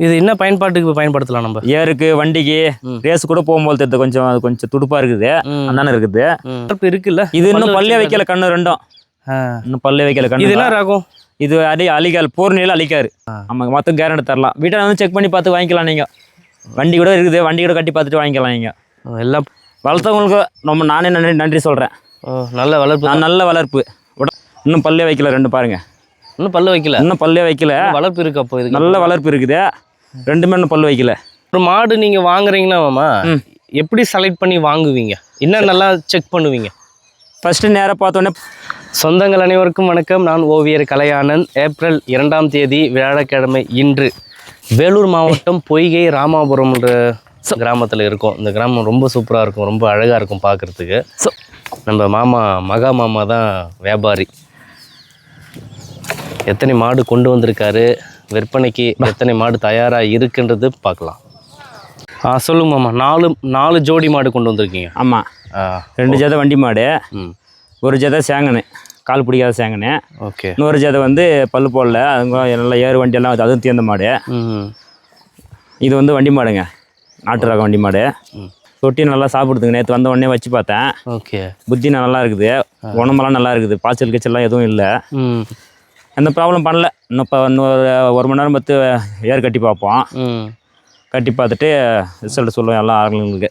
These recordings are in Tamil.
இது என்ன பயன்பாட்டுக்கு பயன்படுத்தலாம் நம்ம? ஏருக்கு, வண்டிக்கு, ரேஸ் கூட போகும்போது தெரியுது. கொஞ்சம் அது கொஞ்சம் துடுப்பா இருக்குது. அந்தானே இருக்குது. இருக்குல்ல. இது இன்னும் பல்லே வைக்கல கண்ணு ரெண்டும். இன்னும் பல்லே வைக்கல கண்ணு. இது என்ன ராகம்? இது அலிகால் பூர்ணியில் அலிக்காரு. ஆமாங்க, மொத்தம் கேரண்டி தரலாம். வீட்டில் வந்து செக் பண்ணி பார்த்து வாங்கிக்கலாம். நீங்கள் வண்டி கூட இருக்குது, வண்டி கூட கட்டி பார்த்துட்டு வாங்கிக்கலாம். நீங்கள் எல்லாம் வளர்த்தவங்களுக்கு ரொம்ப நானே நன்றி சொல்கிறேன். நல்ல வளர்ப்பு. நல்ல வளர்ப்பு. இன்னும் பல்லே வைக்கல ரெண்டு பாருங்க. இன்னும் பல்லு வைக்கல. இன்னும் பல்லே வைக்கல. வளர்ப்பு இருக்கு. அப்போ இது நல்ல வளர்ப்பு இருக்குது. ரெண்டுமே இன்னும் பல்லு வைக்கல. ஒரு மாடு நீங்கள் வாங்குறீங்கன்னா மாமா எப்படி செலக்ட் பண்ணி வாங்குவீங்க? என்ன நல்லா செக் பண்ணுவீங்க? ஃபஸ்ட்டு நேராக பார்த்தோன்னே. சொந்தங்கள் அனைவருக்கும் வணக்கம். நான் ஓவியர் கலையானந்த். ஏப்ரல் 2ஆம் தேதி வியாழக்கிழமை இன்று வேலூர் மாவட்டம் பொய்கை ராமாபுரம்ன்ற கிராமத்தில் இருக்கும். இந்த கிராமம் ரொம்ப சூப்பராக இருக்கும், ரொம்ப அழகாக இருக்கும் பார்க்குறதுக்கு. நம்ம மகா மாமா தான் வியாபாரி. எத்தனை மாடு கொண்டு வந்திருக்காரு, விற்பனைக்கு எத்தனை மாடு தயாராக இருக்குன்றது பார்க்கலாம். சொல்லுங்க மாமா. நாலு ஜோடி மாடு கொண்டு வந்திருக்கீங்க. ஆமாம், 2 ஜதை வண்டி மாடு, ஒரு ஜதை சேங்கனு, கால் பிடிக்காத சேங்கனு. ஓகே. இன்னொரு ஜதை வந்து பல்லு போடல, அதுங்க நல்லா ஏறு வண்டியெல்லாம் அதுவும் தேர்ந்த மாடு. இது வந்து வண்டி மாடுங்க, நாட்டு ரகம் வண்டி மாடு. தொட்டி நல்லா சாப்பிடுதுங்க. நேற்று வந்த உடனே வச்சு பார்த்தேன். ஓகே. புத்தி நல்லா இருக்குது, உடம்பெல்லாம் நல்லா இருக்குது, பாய்ச்சல் கிச்சல்லாம் எதுவும் இல்லை, எந்த ப்ராப்ளம் பண்ணல. இன்னொரு 1 மணி நேரம் பார்த்து ஏர் கட்டி பார்ப்போம். கட்டி பார்த்துட்டு ரிசல்ட் சொல்லுவேன் எல்லா ஆளுங்களுக்கு,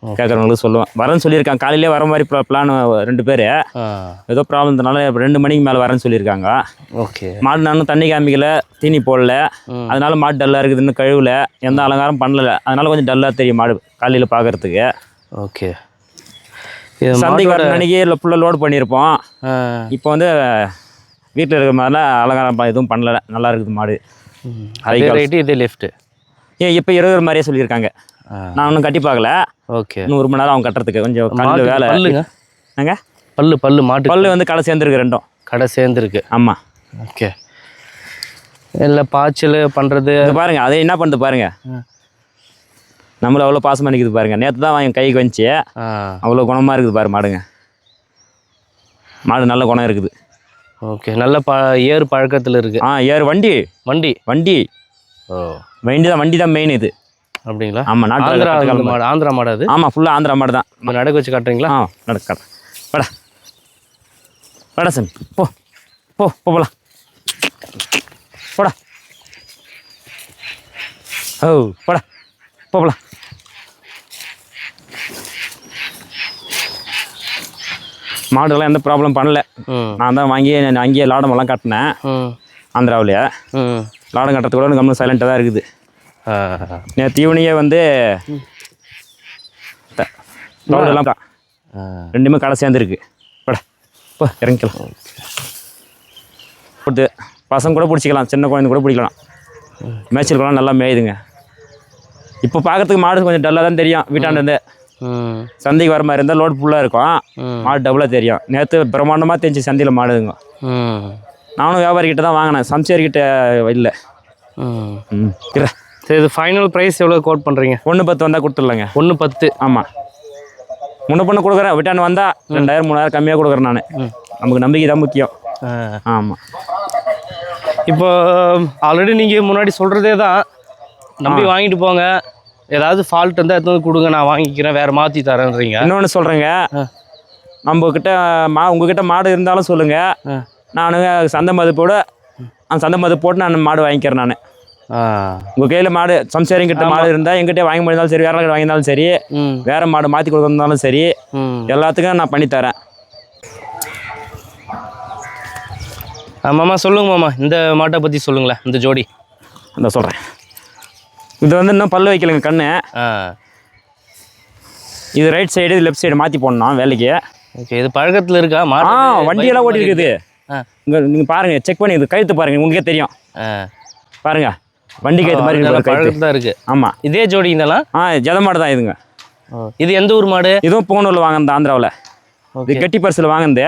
கேட்குறவங்களுக்கு சொல்லுவேன். வரேன்னு சொல்லியிருக்காங்க. காலையிலே வர மாதிரி பிளான் 2 பேர். ஏதோ ப்ராப்ளம்னால 2 மணிக்கு மேலே வரேன்னு சொல்லியிருக்காங்க. ஓகே. மாடு நானும் தண்ணி காமிக்கல, தீனி போடல, அதனால மாடு டல்லாக இருக்குது, இன்னும் கழுவல, எந்த அலங்காரம் பண்ணலை, அதனால கொஞ்சம் டல்லாக தெரியும் மாடு காலையில் பார்க்குறதுக்கு. ஓகே. சந்தைக்கு வர அன்றைக்கி ஃபுல்லாக லோடு பண்ணியிருப்போம். இப்போ வந்து வீட்டில் இருக்கிற மாதிரிலாம் அலங்காரம் எதுவும் பண்ணலை, நல்லா இருக்குது மாடு. அதே ரைட்டு, இதே லெஃப்ட்டு. இப்போ இருக்கிற மாதிரியே சொல்லியிருக்காங்க. நான் ஒன்றும் கட்டி பார்க்கல. ஓகே. இன்னும் 1 மணி நேரம் அவங்க கட்டுறதுக்கு கொஞ்சம் கல் வேலை. பல்லுங்க நாங்க பல்லு மாட்டு பல்லு வந்து கடை சேர்ந்துருக்கு, ரெண்டும் கடை சேர்ந்துருக்கு. ஆமாம். ஓகே. இல்லை பாய்ச்சல் பண்ணுறது பாருங்க, அதை என்ன பண்ணுது பாருங்க, நம்மள அவ்வளோ பாசமாக நிற்குது பாருங்க. நேற்று தான் என் கைக்கு வந்துச்சு, அவ்வளோ குணமாக இருக்குது பாரு மாடுங்க. மாடு நல்ல குணம் இருக்குது. ஓகே. நல்ல ஏறு பழக்கத்தில் இருக்குது. ஏறு வண்டி வண்டி வண்டி தான் மெயின் இது. அப்படிங்களா? ஆமாம், நாட்டு மாடு, ஆந்திரா மாடு அது. ஆமாம், ஃபுல்லாக ஆந்திரா மாடு தான். நடக்க வச்சு காட்டுறீங்களா? நடக்க காட்டுறேன். படா சாமி, போகலாம், போடா. போடா, போகலாம். மாடுலாம் எந்த ப்ராப்ளம் பண்ணல. நான் தான் வாங்கி அங்கேயே லாடமெல்லாம் கட்டினேன் ஆந்திராவிலேயே. லாடம் கட்டுறது கூட கம்மல் சைலண்ட்டாக தான் இருக்குது. நேற்று ஈவினிங்கே வந்து லோடெல்லாம் 2மே கடை சேர்ந்துருக்கு. இறங்கிக்கலாம். போட்டு பசங்க கூட பிடிச்சிக்கலாம், சின்ன குழந்தை கூட பிடிக்கலாம். மேய்ச்சல் கூட நல்லா மேயுதுங்க. இப்போ பார்க்குறதுக்கு மாடு கொஞ்சம் டல்லாக தான் தெரியும். வீட்டாண்டேருந்து சந்தைக்கு வர மாதிரி இருந்தால் லோடு ஃபுல்லாக இருக்கும், மாடு டபுளாக தெரியும். நேற்று பிரம்மாண்டமாக தெரிஞ்சு சந்தையில் மாடுதுங்க. நானும் வியாபாரிக்கிட்ட தான் வாங்கினேன், சம்சாரிக்கிட்ட இல்லை. சரி, இது ஃபைனல் ப்ரைஸ் எவ்வளோ கோட் பண்ணுறீங்க? 1.10 வந்தால் கொடுத்துடலாங்க. 1.10. ஆமாம், முன்ன பண்ண கொடுக்குறேன். விட்டாண்டு வந்தால் 2000-3000 கம்மியாக கொடுக்குறேன் நான். நமக்கு நம்பிக்கை தான் முக்கியம். ஆமாம். இப்போ ஆல்ரெடி நீங்கள் முன்னாடி சொல்கிறதே தான், நம்பி வாங்கிட்டு போங்க, ஏதாவது ஃபால்ட் இருந்தால் எடுத்து கொடுங்க, நான் வாங்கிக்கிறேன், வேறு மாற்றி தரேன்றீங்க. இன்னொன்று சொல்கிறேங்க, நம்மக்கிட்ட உங்ககிட்ட மாடு இருந்தாலும் சொல்லுங்கள், நான் சந்தை மதிப்போடு அந்த சந்தை மதிப்பு போட்டு நான் மாடு வாங்கிக்கிறேன். நான் உங்கள் கையில் மாடு சம்சாரிங்கிட்ட மாடு இருந்தால் எங்கிட்டே வாங்கி முடிந்தாலும் சரி, வேற வாங்கியிருந்தாலும் சரி, வேறு மாடு மாற்றி கொடுக்குறதாலும் சரி, எல்லாத்துக்கும் நான் பண்ணித்தரேன். மாமா சொல்லுங்க மாமா, இந்த மாட்டை பற்றி சொல்லுங்களேன். இந்த ஜோடி அந்த சொல்கிறேன். இது வந்து இன்னும் பல்லு வைக்கலைங்க கண்ணு. இது ரைட் சைடு, இது லெஃப்ட் சைடு மாற்றி போடணும் வேலைக்கு. ஓகே. இது பழக்கத்தில் இருக்கா மாடு? வண்டியெல்லாம் ஓட்டி இருக்குது. நீங்கள் பாருங்கள், செக் பண்ணி இது கழுத்து பாருங்கள், உங்களுக்கே தெரியும். பாருங்கள், வண்டி கழுத்து மாதிரி பழக்கத்தில் தான் இருக்குது. ஆமாம். இதே ஜோடி இருந்தாலும் ஜத மாடு தான் இதுங்க. இது எந்த ஊர் மாடு? இதுவும் புகனூரில் வாங்கினது, ஆந்திராவில். இது கெட்டி பரிசில் வாங்கினது,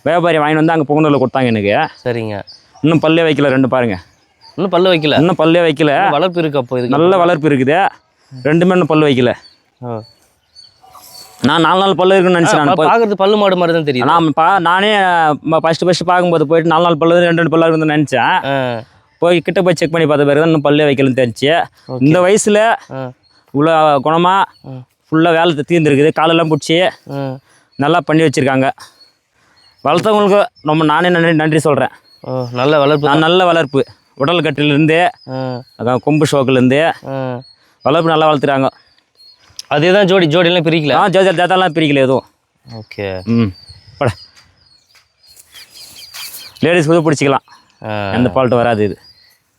வியாபாரி வாங்கிட்டு வந்து அங்கே புகனூரில் கொடுத்தாங்க எனக்கு. சரிங்க. இன்னும் பல்லே வைக்கல, 2 பாருங்க. இன்னும் பல்லு வைக்கல. இன்னும் பல்லே வைக்கல. வளர்ப்பு இருக்கு. அப்போ இது நல்ல வளர்ப்பு இருக்குது. 2மே இன்னும் பல்லு வைக்கல. நான் 4 நாள் பல்லு இருக்குன்னு நினச்சேன். பார்க்குறது பல்லு மாடு மாதிரி தான் தெரியும். நானே ஃபஸ்ட்டு பார்க்கும்போது போயிட்டு 4 நாள் பல்லு 2 பல்லு இருக்குன்னு நினச்சேன். போய் கிட்ட போய் செக் பண்ணி பார்த்த பிறகு தான் இன்னும் பல்லே வைக்கலன்னு தெரிஞ்சு. இந்த வயசில் இவ்வளோ குணமாக ஃபுல்லாக வேலை தீர்ந்துருக்குது. காலெல்லாம் பிடிச்சி நல்லா பண்ணி வச்சுருக்காங்க. வளர்த்தவங்களுக்கு ரொம்ப நானே நன்றி சொல்கிறேன். நல்ல வளர்ப்பு. நல்ல வளர்ப்பு. உடல் கட்டிலேருந்து கொம்பு ஷோக்குலேருந்து வளர்ப்பு நல்லா வளர்த்துறாங்க. அதே தான் ஜோடியெல்லாம் பிரிக்கல. ஜாத்தாலாம் பிரிக்கல எதுவும். ஓகே. பட லேடிஸ் கூட பிடிச்சிக்கலாம், எந்த ஃபால்ட்டும் வராது.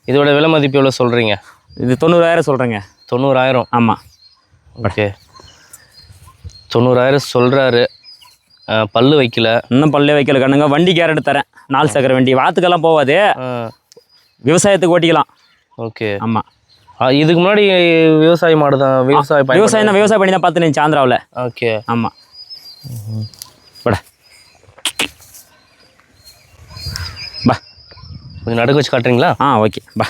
இதோட விலை மதிப்பு எவ்வளோ சொல்கிறீங்க? இது 90,000 சொல்கிறேங்க. 90,000. ஆமாம். ஓகே, 90,000 சொல்கிறாரு. பல்லு வைக்கல, இன்னும் பல்லே வைக்கல கண்ணுங்க. வண்டி கேரட் தரேன், 4 சக்கர வண்டி. வாத்துக்கெல்லாம் போகாது, விவசாயத்துக்கு ஓட்டிக்கலாம். ஓகே. ஆமாம். இதுக்கு முன்னாடி விவசாய மாடு தான், விவசாயம் பண்ணி தான் பார்த்துனேன் ஆந்திராவில். ஓகே. ஆமாம். பட பா கொஞ்சம் நடுக்க வச்சு காட்டுறீங்களா? ஓகே பா.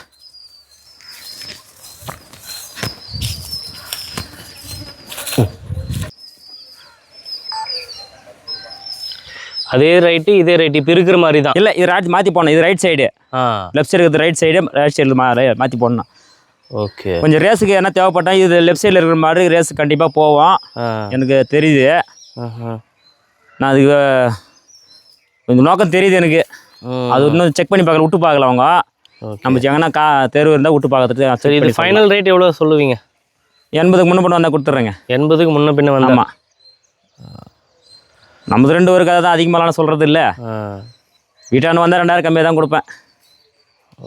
அதே ரைட்டு இதே ரைட்டு இப்போ இருக்கிற மாதிரி தான். இல்லை, இது மாற்றி போடணும். இது ரைட் சைடு, லெஃப்ட் சைடு இருக்குது. ரைட் சைடு, ரைட் சைடில் மாற்றி போடணும். ஓகே. கொஞ்சம் ரேஸுக்கு என்ன தேவைப்பட்டா இது லெஃப்ட் சைடில் இருக்கிற மாதிரி ரேஸ் கண்டிப்பாக போவோம். எனக்கு தெரியுது. நான் அதுக்கு கொஞ்சம் நோக்கம் தெரியுது எனக்கு. அது இன்னும் செக் பண்ணி பார்க்கல, விட்டு பார்க்கல அவங்க. நம்ம எங்கன்னா தேர்வு இருந்தால் விட்டு பார்க்கறதுக்கு. சரி, இது ஃபைனல் ரேட் எவ்வளோ சொல்லுவீங்க? 80க்கு முன்ன பண்ண வந்தால் கொடுத்துட்றேங்க. 80க்கு முன்ன பின்ன வந்தாமா? நமது 2 ஒரு கதை தான், அதிகமாகலாம் சொல்கிறது இல்லை. வீட்டாண்டு வந்தால் 2,000 கம்மியாக தான் கொடுப்பேன்.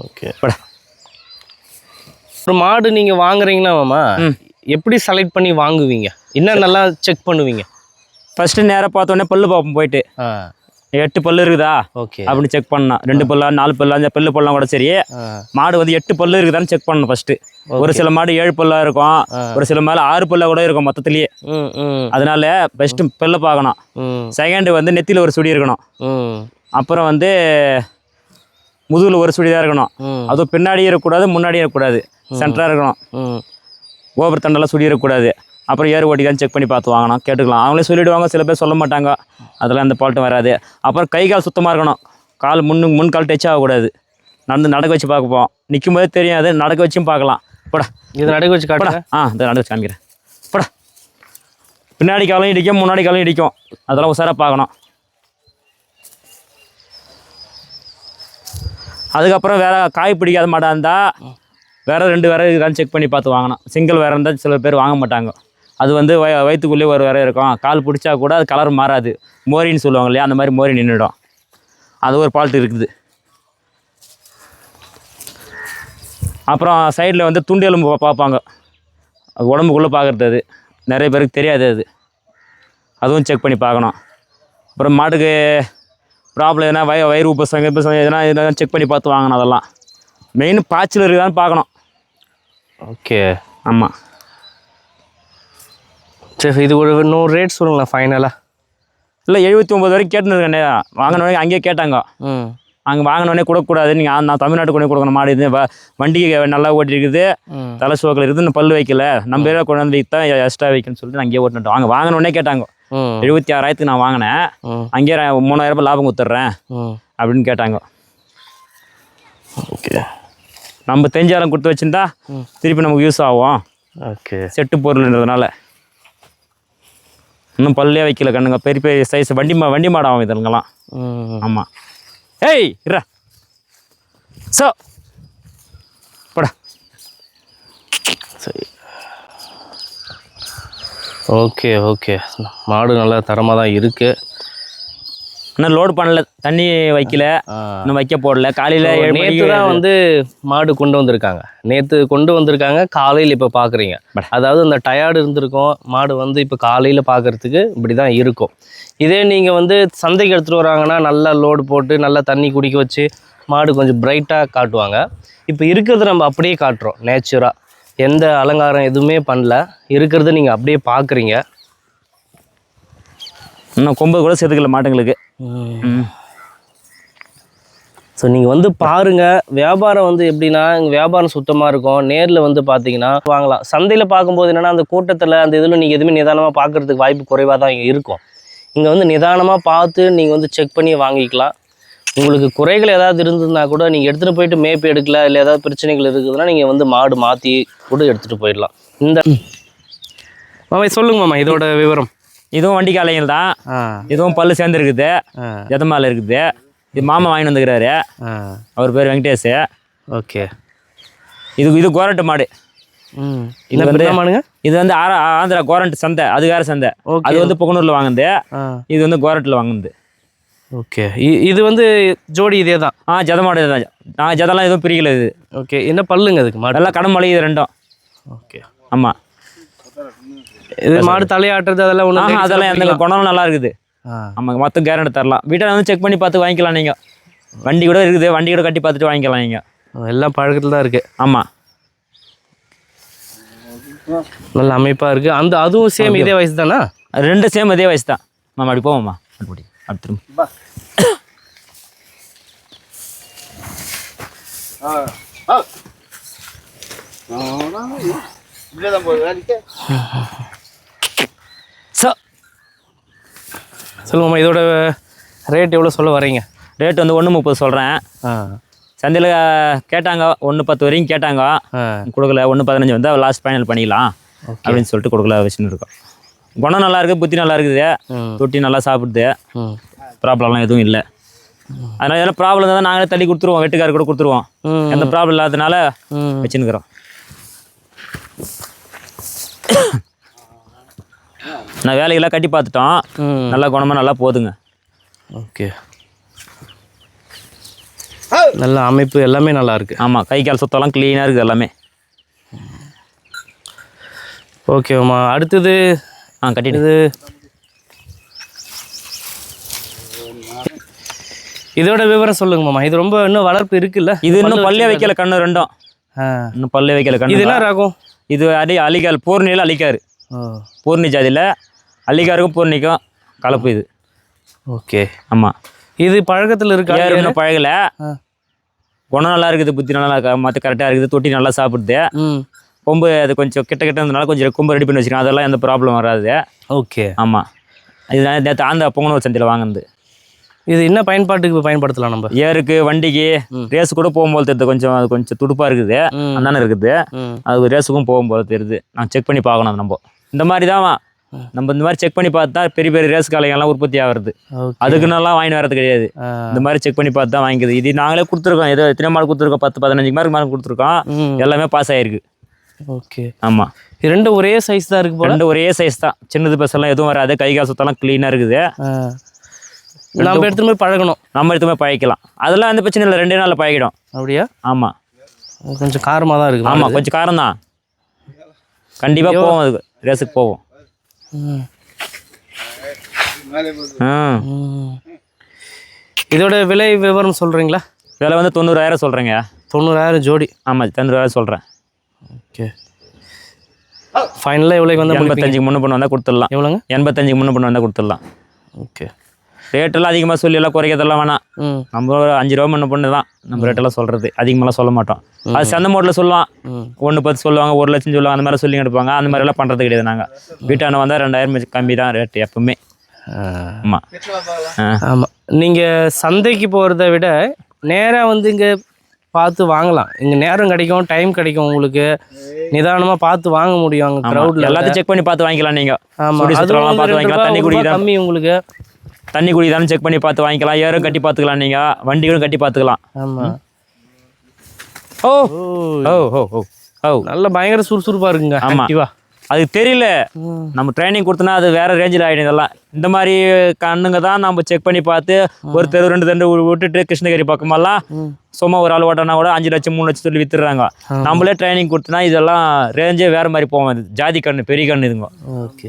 ஓகே. ஒரு மாடு நீங்கள் வாங்குறீங்கன்னா மாமா, எப்படி செலக்ட் பண்ணி வாங்குவீங்க? என்ன நல்லா செக் பண்ணுவீங்க? ஃபஸ்ட்டு நேராக பார்த்தோன்னே பல்லு பார்ப்போம். போயிட்டு 8 பல்லு இருக்குதா ஓகே அப்படின்னு செக் பண்ணணும். 2 பல்லா 4 பல்லா 5 பல்லு பல்லாம் கூட சரி. மாடு வந்து 8 பல்லு இருக்குதான்னு செக் பண்ணணும் ஃபஸ்ட்டு. ஒரு சில மாடு 7 பல்லா இருக்கும், ஒரு சில மேலே 6 பல்லா கூட இருக்கும் மொத்தத்துலேயே. அதனால ஃபஸ்ட்டு பல்ல பார்க்கணும். செகண்டு வந்து நெத்தியில் ஒரு சுடி இருக்கணும். அப்புறம் வந்து முதுகில் ஒரு சுடி தான் இருக்கணும். அதுவும் பின்னாடியும் இருக்கக்கூடாது, முன்னாடியும் இருக்கக்கூடாது, சென்டராக இருக்கணும். ஓவர் தண்டெல்லாம் சுடி இருக்கக்கூடாது. அப்புறம் ஏறு ஓட்டி தான் செக் பண்ணி பார்த்து வாங்கணும். கேட்டுக்கலாம், அவங்களே சொல்லிவிடுவாங்க, சில பேர் சொல்ல மாட்டாங்க. அதெல்லாம் எந்த ஃபால்ட்டும் வராது. அப்புறம் கை கால் சுத்தமாக இருக்கணும். கால் முன் கால் டச் ஆகக்கூடாது. நடக்க வச்சு பார்ப்போம். நிற்கும் போதே தெரியாது, நடக்க வச்சும் பார்க்கலாம். போடா, இது நடக்க வச்சு காட்டுறா. இதை நடக்க வச்சு காமிக்கிறேன். போடா, பின்னாடி காலையும் இடிக்கும், முன்னாடி காலையும் இடிக்கும். அதெல்லாம் உசாராக பார்க்கணும். அதுக்கப்புறம் வேறு காய் பிடிக்காத மாடாக இருந்தால் வேறு 2 வேறு இதுதான் செக் பண்ணி பார்த்து வாங்கணும். சிங்கிள் வேறு இருந்தால் சில பேர் வாங்க மாட்டாங்க. அது வந்து வயிற்றுக்குள்ளேயே ஒரு வேறு இருக்கும். கால் பிடிச்சா கூட அது கலர் மாறாது. மோரின்னு சொல்லுவாங்க இல்லையா, அந்த மாதிரி மோரி நின்றுடும். அது ஒரு ஃபால்ட் இருக்குது. அப்புறம் சைடில் வந்து துண்டு எலும்பு பார்ப்பாங்க. அது உடம்புக்குள்ளே பார்க்குறது. அது நிறைய பேருக்கு தெரியாது. அதுவும் செக் பண்ணி பார்க்கணும். அப்புறம் மாட்டுக்கு ப்ராப்ளம் எதுனா வயிறு உப்பசம் எதுனா செக் பண்ணி பார்த்து வாங்கணும். அதெல்லாம் மெயின் பாய்ச்சல் இருக்குதான்னு பார்க்கணும். ஓகே. ஆமாம். சரி, இது ஒரு 100 ரேட் சொல்லுங்களேன் ஃபைனலாக. இல்லை, 79 வரைக்கும் கேட்டுருக்கேன். வாங்கினோடனே அங்கேயே கேட்டாங்க. அங்கே வாங்கினோடனே கொடுக்கக்கூடாது, நீங்கள் நான் தமிழ்நாட்டுக்கு கொண்டு கொடுக்கணும் மாடு. இது வண்டிக்கு நல்லா ஓட்டி இருக்குது, தலை சோக்கில் இருக்குது, இன்னும் பல்லு வைக்கல, நம்ம பேரை கொண்டு வந்து வைத்தா எக்ஸ்ட்ரா வைக்கணும்னு சொல்லிட்டு அங்கேயே ஓட்டினோம். அங்கே வாங்கினோடனே கேட்டாங்க. 76,000க்கு நான் வாங்கினேன், அங்கேயே 3,000 ரூபாய் லாபம் கொடுத்துட்றேன் அப்படின்னு கேட்டாங்க. ஓகே. நம்ம தெரிஞ்சாலும் கொடுத்து வச்சுருந்தா திருப்பி நமக்கு யூஸ் ஆகும். ஓகே. செட்டு பொருள்ன்றதுனால இன்னும் பல்லே வைக்கல கண்ணுங்க. பெரிய பெரிய சைஸ் வண்டி மாடாகும் இதுங்கெல்லாம். ஆமாம். ஏய் இரா சோ போடா. சரி, ஓகே ஓகே. மாடு நல்லா தரமாக தான் இருக்குது. இன்னும் லோடு பண்ணல, தண்ணி வைக்கல, இன்னும் வைக்க போடல. காலையில் நேற்று தான் வந்து மாடு கொண்டு வந்திருக்காங்க. காலையில் இப்போ பார்க்குறீங்க. அதாவது அந்த டயர்டு இருந்திருக்கும் மாடு வந்து இப்போ காலையில் பார்க்குறதுக்கு இப்படி தான் இருக்கும். இதே நீங்கள் வந்து சந்தைக்கு எடுத்துகிட்டு வராங்கன்னா நல்லா லோடு போட்டு நல்லா தண்ணி குடிக்க வச்சு மாடு கொஞ்சம் பிரைட்டாக காட்டுவாங்க. இப்போ இருக்கிறது நம்ம அப்படியே காட்டுறோம். நேச்சுராக எந்த அலங்காரம் எதுவுமே பண்ணல, இருக்கிறத நீங்கள் அப்படியே பார்க்குறீங்க. இன்னும் கொம்பு கூட செதுக்கல மாட்டுங்களுக்கு. ஸோ நீங்கள் வந்து பாருங்கள். வியாபாரம் வந்து எப்படின்னா, இங்கே வியாபாரம் சுத்தமாக இருக்கும். நேரில் வந்து பார்த்தீங்கன்னா வாங்கலாம். சந்தையில் பார்க்கும்போது என்னென்னா அந்த கூட்டத்தில் அந்த இதில் நீங்கள் எதுவுமே நிதானமாக பார்க்குறதுக்கு வாய்ப்பு குறைவாக தான் இங்கே இருக்கும். இங்கே வந்து நிதானமாக பார்த்து நீங்கள் வந்து செக் பண்ணி வாங்கிக்கலாம். உங்களுக்கு குறைகள் ஏதாவது இருந்ததுன்னா கூட நீங்கள் எடுத்துகிட்டு போயிட்டு மேய்ப்பு எடுக்கல இல்லை ஏதாவது பிரச்சனைகள் இருக்குதுன்னா நீங்கள் வந்து மாடு மாற்றி கூட எடுத்துகிட்டு போயிடலாம். இந்த மாமா சொல்லுங்க மாமா இதோட விவரம். இதுவும் வண்டி காலைகள் தான். இதுவும் பல்லு சேர்ந்துருக்குது, ஜதமால இருக்குது. இது மாமா வாங்கிட்டு வந்துக்கிறாரு, அவர் பேர் வெங்கடேஷ். ஓகே. இது கோரட்டு மாடு. இது வந்து மாடுங்க, இது வந்து ஆந்திரா கோரண்ட் சந்தை, அது வேறு சந்தை. அது வந்து புகனூரில் வாங்குது, இது வந்து கோரட்டில் வாங்குது. ஓகே. இது வந்து ஜோடி இதே தான். ஜதமாடு தான். நான் ஜதெல்லாம் எதுவும் பிரிக்கல இது. ஓகே. என்ன பல்லுங்க அதுக்கு மாடு? எல்லாம் கடன் மலை இது ரெண்டும். ஓகே. ஆமாம். இது மாடு தலையாட்டுறது அதெல்லாம் ஒன்றும் அதெல்லாம் எந்த குணம் நல்லா இருக்குது. ஆமாங்க, மொத்தம் கேரண்ட் தரலாம். வீட்டில் வந்து செக் பண்ணி பார்த்து வாங்கிக்கலாம் நீங்கள். வண்டி கூட இருக்குது, வண்டி கூட கட்டி பார்த்துட்டு வாங்கிக்கலாம் நீங்கள். எல்லாம் பழக்கத்தில் தான் இருக்குது. ஆமாம், நல்ல அமைப்பாக இருக்குது. அதுவும் சேம் இதே வயசு தானா? ரெண்டு சேம் இதே வயசு தான். மாமா அப்படி போவோம்மா, அப்படி அப்படி திரும்ப. சொல்லுங்கம்மா, இதோட ரேட் எவ்வளோ சொல்ல வரீங்க? ரேட் வந்து 1.30 சொல்கிறேன். சந்தையில் கேட்டாங்க 1.10 வரைக்கும் கேட்டாங்க, கொடுக்கல. 1.15 வந்து லாஸ்ட் ஃபைனல் பண்ணிக்கலாம் அப்படின்னு சொல்லிட்டு கொடுக்கல வச்சுன்னு இருக்கோம். குணம் நல்லா இருக்குது, புத்தி நல்லா இருக்குது, தொட்டி நல்லா சாப்பிடுது, ப்ராப்ளம்லாம் எதுவும் இல்லை. அதனால் எதனா ப்ராப்ளம் தான் நாங்களே தள்ளி கொடுத்துருவோம், வெட்டுக்காரு கூட கொடுத்துருவோம். எந்த ப்ராப்ளம் இல்லாததுனால வச்சுன்னுக்குறோம். நான் வேலையெல்லாம் கட்டி பார்த்துட்டோம், நல்லா குணமாக நல்லா போதுங்க. ஓகே. நல்ல அமைப்பு எல்லாமே நல்லா இருக்குது. ஆமாம், கை கால் சுத்தம்லாம் க்ளீனாக இருக்குது எல்லாமே. ஓகேம்மா, அடுத்தது கட்டிடுது. இதோட விவரம் சொல்லுங்க மாமா. இது ரொம்ப இன்னும் வளர்ப்பு இருக்குல்ல? இது இன்னும் பல்லே வைக்கல, கண்ணு ரெண்டும் இன்னும் பல்லே வைக்கல கண்ணு. இது என்ன ராகம்? இது அலிகால், பூர்ணியில் அலிக்காரு. பூர்ணி ஜாதியில் அலிகாருக்கும் பூர்ணிக்கும் கலப்பு இது. ஓகே. ஆமாம், இது பழக்கத்தில் இருக்கா? இன்னும் பழகலை. குணம் நல்லா இருக்குது, புத்தி நல்லா மற்ற கரெக்டாக இருக்குது, தொட்டி நல்லா சாப்பிடுது. கொம்பு அது கொஞ்சம் கிட்ட இருந்ததுனால கொஞ்சம் கொம்பு ரெடி பண்ணி வச்சுருக்கேன், அதெல்லாம் எந்த ப்ராப்ளம் வராது. ஓகே. ஆமாம், இது நேற்று அந்த பொங்கனூர் சந்தையில் வாங்குது. இது என்ன பயன்பாட்டுக்கு பயன்படுத்தலாம் நம்ம? ஏருக்கு, வண்டிக்கு, ரேஸு கூட போகும்போது தெரியுது. கொஞ்சம் அது கொஞ்சம் துடுப்பாக இருக்குது, அந்தானே இருக்குது. அது ரேஸுக்கும் போகும்போது தெரியுது. நான் செக் பண்ணி பார்க்கணும். நம்ம இந்த மாதிரி தான் நம்ம இந்த மாதிரி செக் பண்ணி பார்த்தா பெரிய பெரிய ரேஸ் காலைகள்லாம் உற்பத்தி ஆகிறது. அதுக்கு நல்லா வாங்கி வரது கிடையாது. இந்த மாதிரி செக் பண்ணி பார்த்து தான் வாங்கிக்குது. இது நாங்களே கொடுத்துருக்கோம், ஏதோ எத்தனை மாடு கொடுத்துருக்கோம், 10-15 மார்க் மேலே கொடுத்துருக்கோம். எல்லாமே பாஸ் ஆகிருக்கு. ஓகே. ஆமாம், ரெண்டு ஒரே சைஸ் தான் இருக்குது. ரெண்டு ஒரே சைஸ் தான். சின்னது பஸ்ஸெல்லாம் எதுவும் வராது, கை கால் சுத்தலாம் க்ளீனாக இருக்குது. நம்ம எடுத்துகிட்டு போய் பழகணும், நம்ம எடுத்து போய் பழகிக்கலாம். அதெல்லாம் எந்த பிரச்சனை இல்லை, 2 நாளில் பழகிடும். அப்படியா? ஆமாம், கொஞ்சம் காரமாக தான் இருக்குது. ஆமாம், கொஞ்சம் காரம் தான். கண்டிப்பாக போவோம், அதுக்கு ரேஸுக்கு போவோம். இதோட விலை விவரம் சொல்கிறீங்களா? விலை வந்து 90,000 சொல்கிறேங்க. 90,000 ஜோடி? ஆமாம், 90,000 சொல்கிறேன். ஓகே. ஃபைனலாக எவ்வளோக்கு வந்து 85 முன்ன பண்ண வந்தால் கொடுத்துடலாம். எவ்வளோங்க? 85 முன்ன பண்ண வந்தால் கொடுத்துடலாம். ஓகே. ரேட்டெல்லாம் அதிகமாக சொல்லி எல்லாம் குறைக்கிறதெல்லாம் வேணாம். நம்ம 5 ரூபா முன்ன பண்ணு தான் நம்ம ரேட்டெல்லாம் சொல்கிறது, அதிகமாகலாம் சொல்ல மாட்டோம். அது சந்த மோட்டில் சொல்லலாம், 1.10 சொல்லுவாங்க, 1 லட்சம் சொல்லுவாங்க, அந்த மாதிரி சொல்லி எடுப்பாங்க. அந்த மாதிரிலாம் பண்ணுறது கிடையாது. நாங்கள் வீட்டான வந்தால் 2,000 கம்மி தான் ரேட்டு எப்பவுமே. ஆமாம். ஆமாம், நீங்கள் சந்தைக்கு போகிறத விட நேராக வந்து இங்கே பார்த்து வாங்கலாம். இங்கே நேரம் கிடைக்கும், டைம் கிடைக்கும், உங்களுக்கு நிதானமாக பார்த்து வாங்க முடியும். அங்கே க்ரௌடில் எல்லாத்தையும் செக் பண்ணி பார்த்து வாங்கிக்கலாம். நீங்கள் பார்த்து வாங்கிக்கலாம். தண்ணி குடிக்கலாம், கம்மி உங்களுக்கு தண்ணி குடிதானு செக் பண்ணி பார்த்து வாங்கிக்கலாம். ஏறும் கட்டி பார்த்துக்கலாம், நீங்கள் வண்டிகளும் கட்டி பார்த்துக்கலாம். ஆமாம். ஓ ஓ ஓ ஓ ஓ நல்ல பயங்கர சுறுசுறுப்பாக இருக்குங்க. ஆமாம், அது தெரியல. நம்ம ட்ரைனிங் கொடுத்தோன்னா அது வேறு ரேஞ்சில் ஆகிடும். இதெல்லாம் இந்த மாதிரி கண்ணுங்க தான் நம்ம செக் பண்ணி பார்த்து ஒரு தெரு 2 தெரு விட்டுட்டு கிருஷ்ணகிரி பக்கமெல்லாம் சும்மா ஒரு ஆள் ஓட்டனா கூட 5 லட்சம் 3 லட்சம் சொல்லி வித்துடுறாங்க. நம்மளே ட்ரைனிங் கொடுத்தோன்னா இதெல்லாம் ரேஞ்சே வேறு மாதிரி போவோம். இது ஜாதி கண்ணு, பெரிய கண்ணு, இதுங்க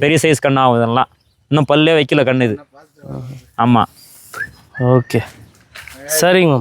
பெரிய சைஸ் கண்ணு ஆகும். இதெல்லாம் இன்னும் பல்லே வைக்கல கண்ணு இது. ஆமாம். ஓகே, சரிங்க.